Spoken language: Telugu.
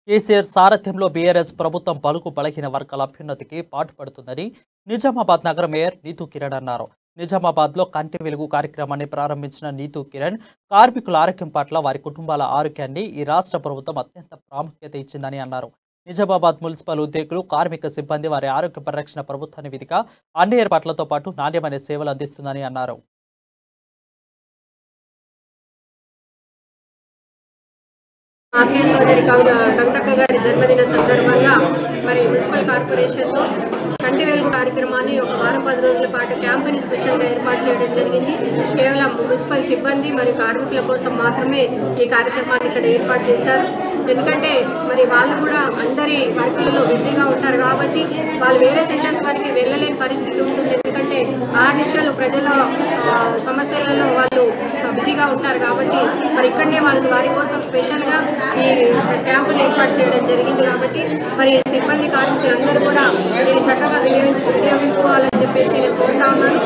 కేసీఆర్ సారథ్యంలో బీఆర్ఎస్ ప్రభుత్వం బలుగు బలహీన వర్గాల అభ్యున్నతికి పాటుపడుతుందని నిజామాబాద్ నగర మేయర్ నీతూ కిరణ్ అన్నారు. నిజామాబాద్లో కంటి వెలుగు కార్యక్రమాన్ని ప్రారంభించిన నీతూ కిరణ్ కార్మికుల ఆరోగ్యం పట్ల వారి కుటుంబాల ఆరోగ్యాన్ని ఈ రాష్ట్ర ప్రభుత్వం అత్యంత ప్రాముఖ్యత ఇచ్చిందని అన్నారు. నిజామాబాద్ మున్సిపల్ ఉద్యోగులు, కార్మిక సిబ్బంది వారి ఆరోగ్య పరిరక్షణ ప్రభుత్వాన్ని విధిగా అన్ని ఏర్పాట్లతో పాటు నాణ్యమైన సేవలు అందిస్తుందని అన్నారు. ఆత్మీయ సోదరి కవితక్క గారి జన్మదిన సందర్భంగా మరి మున్సిపల్ కార్పొరేషన్లో కంటి వెలుగు కార్యక్రమాన్ని ఒక వారం 10 రోజుల పాటు క్యాంపెయిన్ స్పెషల్గా ఏర్పాటు చేయడం జరిగింది. కేవలం మున్సిపల్ సిబ్బంది మరియు కార్మికుల కోసం మాత్రమే ఈ కార్యక్రమాన్ని ఇక్కడ ఏర్పాటు చేశారు. ఎందుకంటే మరి వాళ్ళు కూడా అందరి వర్కులలో బిజీగా ఉంటారు కాబట్టి వాళ్ళు వేరే సెంటర్స్ వరకు వెళ్ళలేని పరిస్థితి ఉంటుంది. ఎందుకంటే ఆర్నిషాలు ప్రజల సమస్యలలో వాళ్ళు బిజీగా ఉంటారు కాబట్టి మరి ఇక్కడనే వాళ్ళు వారి కోసం స్పెషల్గా ఈ క్యాంపును ఏర్పాటు చేయడం జరిగింది. కాబట్టి మరి సిబ్బంది కార్మికులందరూ కూడా దీన్ని చక్కగా వినియోగించుకోవాలని చెప్పేసి నేను కోరుతా ఉన్నాను.